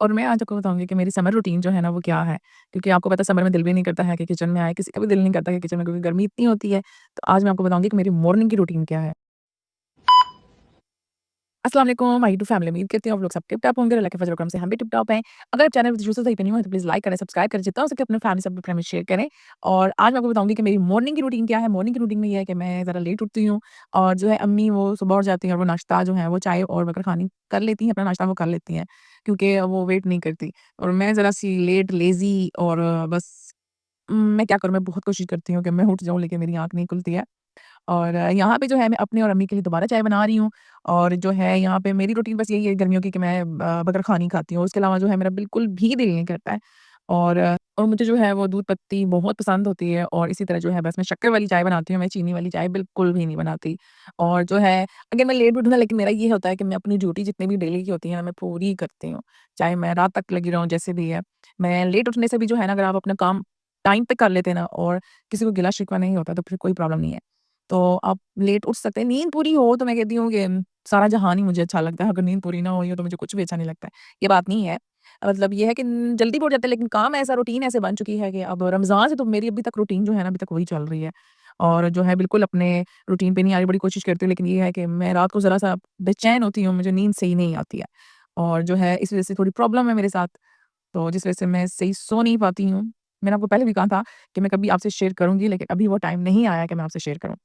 और मैं आज आपको बताऊँगी कि मेरी समर रूटीन जो है ना वो क्या है। क्योंकि आपको पता है समर में दिल भी नहीं करता है कि किचन में आए, किसी का भी दिल नहीं करता कि किचन में क्योंकि गर्मी इतनी होती है। तो आज मैं आपको बताऊँगी कि मेरी मॉर्निंग की रूटीन क्या है। अस्सलाम वालेकुम माय यूट्यूब फैमिली उम्मीद करती हूँ आप लोग सब टिप-टॉप होंगे और अल्लाह के फज़ल करम से हम भी टिप-टॉप हैं। अगर आप चैनल पे शुरू से सही पे नहीं हो तो प्लीज़ लाइक करें, सब्सक्राइब करें, जितना हो सके अपने फैमिली सब फ्रेंड में शेयर करें। और आज मैं आपको बताऊँगी कि मेरी मॉर्निंग की रूटीन क्या है। मॉर्निंग की रूटीन में ये है कि मैं ज़रा लेट उठती हूँ और जो है अम्मी वो सुबह उठ जाती हैं और वो नाश्ता जो है वो चाय और बटर खानी कर लेती हैं, अपना नाश्ता वो कर लेती हैं, क्योंकि वो वेट नहीं करती। और मैं ज़रा-सी लेट, लेज़ी और बस मैं क्या करूँ, मैं बहुत कोशिश करती हूँ कि मैं उठ जाऊँ लेकिन मेरी आँख नहीं खुलती है। और यहाँ पे जो है मैं अपने और अम्मी के लिए दोबारा चाय बना रही हूँ। और जो है यहाँ पे मेरी रूटीन बस यही है गर्मियों की कि मैं बटर खानी खाती हूँ। उसके अलावा जो है मेरा बिल्कुल भी दिल नहीं करता है। और मुझे जो है वो दूध पत्ती बहुत पसंद होती है और इसी तरह जो है बस मैं शक्कर वाली चाय बनाती हूँ, मैं चीनी वाली चाय बिल्कुल भी नहीं बनाती। और जो है अगर मैं लेट उठूँ ना, लेकिन मेरा ये होता है कि मैं अपनी ड्यूटी जितनी भी डेली की होती है ना मैं पूरी करती हूँ। चाहे मैं रात तक लगी रहूँ जैसे भी है। मैं लेट उठने से भी जो है ना, अगर आप अपना काम टाइम पे कर लेते हैं ना और किसी को गिला-शिकवा नहीं होता तो फिर कोई प्रॉब्लम नहीं है। तो आप लेट उठ सकते हैं। नींद पूरी हो तो मैं कहती हूँ कि सारा जहान ही मुझे अच्छा लगता है। अगर नींद पूरी ना हुई हो तो मुझे कुछ भी अच्छा नहीं लगता है। ये बात नहीं है। मतलब ये है कि जल्दी भी उठ जाते हैं, लेकिन काम ऐसा रूटीन ऐसे बन चुकी है कि अब रमज़ान से तो मेरी अभी तक रूटीन जो है ना अभी तक वही चल रही है। और जो है बिल्कुल अपने रूटीन पे नहीं आ रही, बड़ी कोशिश करती हूँ, लेकिन ये है कि मैं रात को ज़रा-सा बेचैन होती हूँ, मुझे नींद सही नहीं आती है। और जो है इस वज़ह से थोड़ी प्रॉब्लम है मेरे साथ, तो जिस वज़ह से मैं सही सो नहीं पाती हूँ। मैंने आपको पहले भी कहा था कि मैं कभी आपसे शेयर करूँगी, लेकिन अभी वो टाइम नहीं आया कि मैं आपसे शेयर करूँ।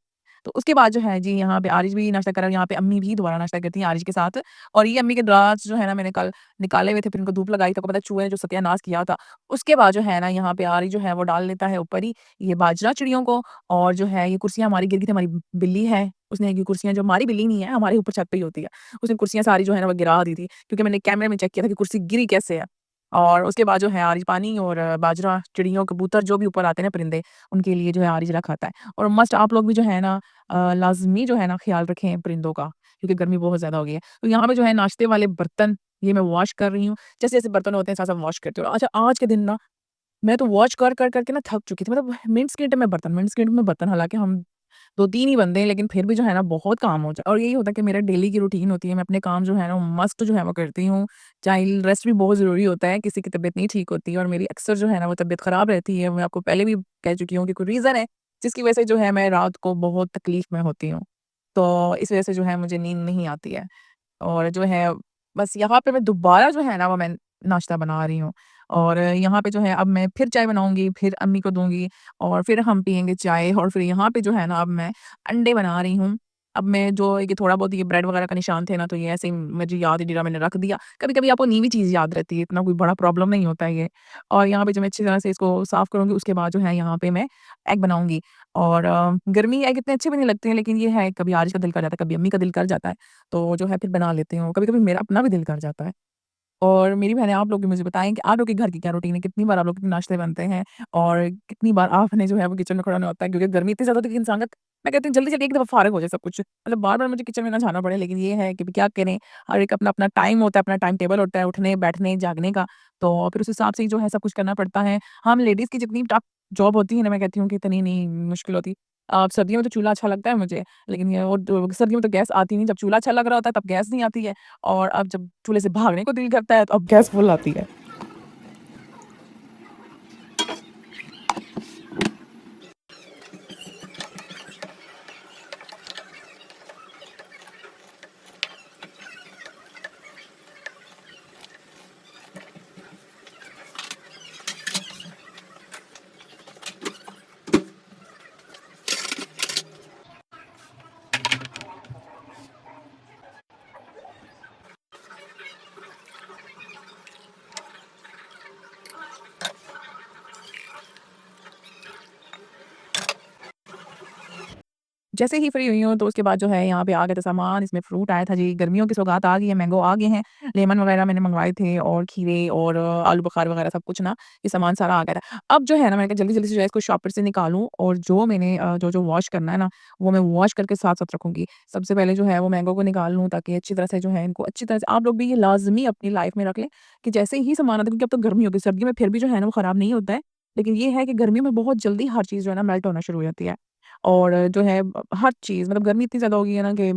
तो उसके बाद जो है जी यहाँ पे आरिश भी नाश्ता कर रहा है, यहाँ पे अम्मी भी दोबारा नाश्ता करती हैं आरिश के साथ। और ये अम्मी के दाँत जो है ना मैंने कल निकाले हुए थे, फिर इनको धूप लगाई तो आपको पता है चूहे ने जो सत्यानाश किया था। उसके बाद जो है ना यहाँ पे आरिश जो है वो डाल लेता है ऊपर ही ये बाजरा चिड़ियों को। और जो है ये कुर्सियाँ हमारी गिर गई थी, हमारी बिल्ली है, उसने ये कुर्सियाँ, जो हमारी बिल्ली नहीं है, हमारे ऊपर छत पे ही होती है। उसने कुर्सियाँ सारी जो है ना वो गिरा दी थी, क्योंकि मैंने कैमरे में चेक किया था कि कुर्सी गिरी कैसे है। और उसके बाद जो है आरिश पानी और बाजरा चिड़ियों, कबूतर जो भी ऊपर आते हैं ना परिंदे, उनके लिए जो है आरिश रखाता है। और मस्ट आप लोग भी जो है ना लाज़मी जो है ना ख़्याल रखें परिंदों का, क्योंकि गर्मी बहुत ज़्यादा हो गई है। तो यहाँ पे जो है नाश्ते वाले बर्तन ये मैं वॉश कर रही हूँ। जैसे-जैसे बर्तन होते हैं साथ-साथ वॉश करती हूँ। अच्छा, आज के दिन ना मैं तो वॉश कर के ना थक चुकी थी। मतलब मिनट-सेकंड में बर्तन, हालाँकि हम 2-3 ही बंदे हैं, लेकिन फिर भी जो है ना बहुत काम हो जाता है। और यही होता है कि मेरा डेली की रूटीन होती है, मैं अपने काम जो है ना मस्त जो है वो करती हूँ। चाहे रेस्ट भी बहुत ज़रूरी होता है, किसी की तबीयत नहीं ठीक होती है और मेरी अक्सर जो है ना वो तबीयत ख़राब रहती है। मैं आपको पहले भी कह चुकी हूँ कि कोई रीज़न है, जिसकी वजह से जो है मैं रात को बहुत तकलीफ़ में होती हूँ। तो इस वजह से जो है मुझे नींद नहीं आती है। और जो है बस यहाँ पे मैं दोबारा जो है ना वो मैं नाश्ता बना रही हूँ। और यहाँ पे जो है अब मैं फिर चाय बनाऊँगी, फिर अम्मी को दूँगी और फिर हम पिएँगे चाय। और फिर यहाँ पे जो है ना अब मैं अंडे बना रही हूँ। अब मैं जो ये थोड़ा बहुत ये ब्रेड वगैरह का निशान थे ना, तो ये ऐसे ही मुझे याद ही नहीं रहा, मैंने रख दिया। कभी-कभी आपको नीवी चीज़ याद रहती है, इतना कोई बड़ा प्रॉब्लम नहीं होता है ये। और यहाँ पे जब मैं अच्छी तरह से इसको साफ़ करूँगी उसके बाद जो है यहाँ पे मैं एग बनाऊँगी। और गर्मी एग इतने अच्छे भी नहीं लगते हैं, लेकिन ये है कभी आरिश का दिल कर जाता है, कभी अम्मी का दिल कर जाता है। तो जो है फिर बना लेती हूँ। कभी-कभी मेरा अपना भी दिल कर जाता है। और मेरी बहनें, आप लोग भी मुझे बताएँ कि आप लोग के घर की क्या रूटीन है? कितनी बार आप लोग के नाश्ते बनते हैं? और कितनी बार आपने जो है वो किचन में खड़ा होना होता है? क्योंकि गर्मी इतनी ज़्यादा होती है कि इंसान का, मैं कहती हूँ जल्दी-जल्दी एक दफ़ा फ़ारिग हो जाए सब कुछ। मतलब बार-बार मुझे किचन में ना जाना पड़े, लेकिन ये है कि क्या करें? हर एक अपना-अपना टाइम होता है, अपना टाइम टेबल होता है उठने, बैठने, जागने का। तो फिर उस हिसाब से ही जो है सब कुछ करना पड़ता है। हम लेडीज़ की जितनी टफ जॉब होती है ना, मैं कहती हूँ कि इतनी नहीं मुश्किल होती। सर्दियों में तो चूल्हा अच्छा लगता है मुझे, लेकिन ये वो सर्दियों में तो गैस आती नहीं। जब चूल्हा अच्छा लग रहा होता है तब गैस नहीं आती है। और अब जब चूल्हे से भागने को दिल करता है, तो अब गैस फुल आती है। जैसे ही फ्री हुई हूँ, तो उसके बाद जो है यहाँ पे आ गया था सामान, इसमें फ्रूट आया था जी, गर्मियों की सौगात आ गई है, मैंगो आ गए हैं, लेमन वगैरह मैंने मँगवाए थे और खीरे और आलू बुखार वगैरह सब कुछ ना, ये सामान सारा आ गया था। अब जो है ना, मैंने कहा जल्दी-जल्दी से जो है इसको शॉपर से निकालूँ और जो मैंने जो-जो वॉश करना है ना, वो मैं वॉश करके साथ-साथ रखूँगी। सबसे पहले जो है वो मैंगो को निकाल लूँ, ताकि अच्छी तरह से जो है इनको अच्छी तरह से आप लोग भी ये लाज़मी अपनी लाइफ़ में रख लें कि जैसे ही सामान आता है, क्योंकि अब तो गर्मी हो गई, सर्दियों में फिर भी जो है ना वो खराब नहीं होता है। लेकिन ये है कि गर्मियों में बहुत जल्दी हर चीज़ जो है ना मेल्ट होना शुरू हो जाती है। और जो है हर चीज़, मतलब गर्मी इतनी ज़्यादा हो गई है ना कि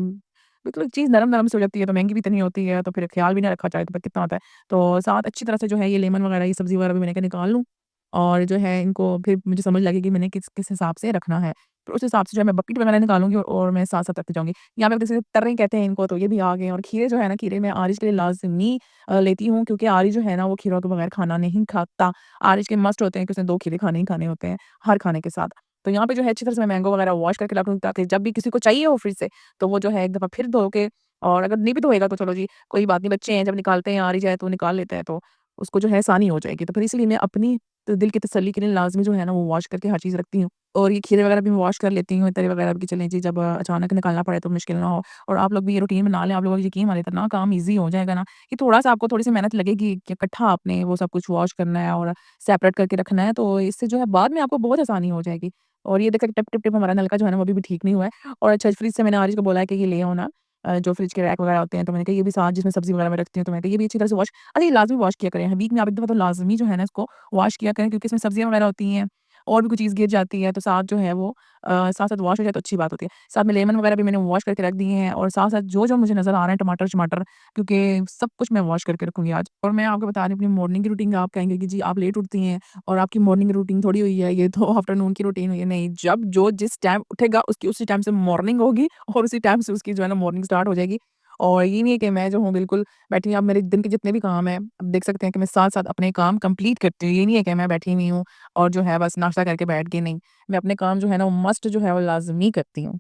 बिल्कुल चीज़ नरम-नरम सी हो जाती है, तो महँगी भी इतनी होती है, तो फिर ख़्याल भी ना रखा जाए तो फिर कितना होता है। तो साथ अच्छी तरह से जो है ये लेमन वगैरह, ये सब्ज़ी वगैरह भी मैंने कहा निकाल लूँ और जो है इनको फिर मुझे समझ लगे कि मैंने किस हिसाब से रखना है। फिर उस हिसाब से जो है मैं बकेट वगैरह निकालूँगी और मैं साथ-साथ रखते जाऊँगी। यहाँ पे जैसे तर्रे कहते हैं इनको, तो ये भी आ गए और खीरे जो है ना, खीरे मैं आरिश के लिए लाज़मी लेती हूँ क्योंकि आरिश जो है ना वो खीरों के बगैर खाना नहीं खाता। आरिश के मस्ट होते हैं कि उसने 2 खीरे खाने ही खाने होते हैं, हर खाने के साथ। तो यहाँ पे जो है अच्छी तरह से मैं मैंगो वगैरह वॉश करके रख लूँ ताकि जब भी किसी को चाहिए हो फ्रिज से, तो वो जो है एक दफ़ा फिर धो के, और अगर नहीं भी धोएगा तो चलो जी कोई बात नहीं, बच्चे हैं जब निकालते हैं आ ही जाए तो निकाल लेते हैं, तो उसको जो है आसानी हो जाएगी। तो फिर इसलिए मैं अपनी दिल की तसल्ली के लिए लाज़मी जो है ना वो वॉश करके हर चीज़ रखती हूँ। और ये खीरे वगैरह भी मैं वॉश कर लेती हूँ, तरी वगैरह भी चलें जी, जब अचानक निकालना पड़े तो मुश्किल ना हो। और आप लोग भी ये रूटीन बना लें, आप लोगों को यकीन मानिए इतना काम ईज़ी हो जाएगा ना, कि थोड़ा-सा आपको थोड़ी-सी मेहनत लगेगी कि इकट्ठा आपने वो सब कुछ वॉश करना है और सेपरेट करके रखना है, तो इससे जो है बाद में आपको बहुत आसानी हो जाएगी। और ये देखिए टिप टिप टिप हमारा नल का जो है ना वो अभी भी ठीक नहीं हुआ है। और अच्छा फ्रिज से मैंने आरिश को बोला है कि ये ले आओ ना, जो फ्रिज के रैक वगैरह होते हैं, तो मैंने कहा ये भी साथ जिसमें सब्ज़ी वगैरह मैं रखती हूँ, तो मैंने कहा ये भी अच्छी तरह से वॉश, अरे ये लाज़मी वॉश किया करें, वीक में आप एक दफ़ा तो लाज़मी जो है ना इसको वॉश किया करें क्योंकि इसमें सब्ज़ियाँ वगैरह होती हैं और भी कोई चीज़ गिर जाती है, तो साथ जो है वो साथ-साथ वॉश हो जाए तो अच्छी बात होती है। साथ में लेमन वगैरह भी मैंने वॉश करके रख दिए हैं और साथ-साथ जो-जो मुझे नज़र आ रहे हैं टमाटर-शमाटर, क्योंकि सब कुछ मैं वॉश करके रखूँगी आज। और मैं आपको बता रही हूँ अपनी मॉर्निंग की रूटीन, आप कहेंगे कि जी आप लेट उठती हैं और आपकी मॉर्निंग रूटीन थोड़ी हुई है, ये तो आफ्टरनून की रूटीन हुई है। नहीं, जब जो जिस टाइम उठेगा उसकी उसी टाइम से मॉर्निंग होगी और उसी टाइम से उसकी जो है ना मॉर्निंग स्टार्ट हो जाएगी। और ये नहीं है कि मैं जो हूँ बिल्कुल बैठी हूँ, अब मेरे दिन के जितने भी काम हैं, अब देख सकते हैं कि मैं साथ-साथ अपने काम कंप्लीट करती हूँ। ये नहीं है कि मैं बैठी हुई हूँ और जो है बस नाश्ता करके बैठ गई, नहीं। मैं अपने काम जो है ना वो मस्ट जो है वो लाज़मी करती हूँ।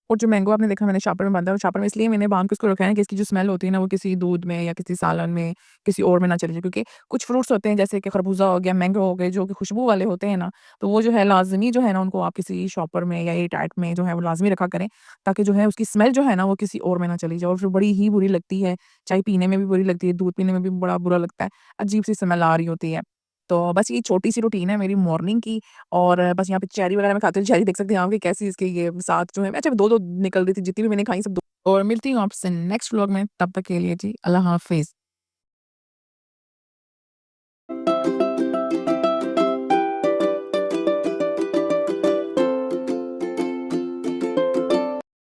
और जो मैंगो आपने देखा मैंने शॉपर में बाँधा है, शॉपर में इसलिए मैंने बाँध के उसको रखा है कि इसकी जो स्मेल होती है ना, वो किसी दूध में या किसी सालन में, किसी और में ना चली जाए। क्योंकि कुछ फ्रूट्स होते हैं जैसे कि खरबूज़ा हो गया, मैंगो हो गए, जो कि खुशबू वाले होते हैं ना, तो वो जो है लाज़मी जो है ना उनको आप किसी शॉपर में या एयरटाइट में जो है वो लाज़मी रखा करें, ताकि जो है उसकी स्मेल जो है ना वो किसी और में ना चली जाए और फिर बड़ी ही बुरी लगती है। चाय पीने में भी बुरी लगती है, दूध पीने में भी बड़ा बुरा लगता है, अजीब-सी स्मेल आ रही होती है। तो बस ये छोटी-सी रूटीन है मेरी मॉर्निंग की। और बस यहाँ पे चेरी वगैरह मैं खाती हूँ, चेरी देख सकते हैं आप कि कैसी इसकी ये साथ जो है, अच्छा 2-2 निकल रही थी, जितनी भी मैंने खाई सब 2। और मिलती हूँ आपसे नेक्स्ट व्लॉग में, तब तक के लिए जी अल्लाह हाफ़िज़।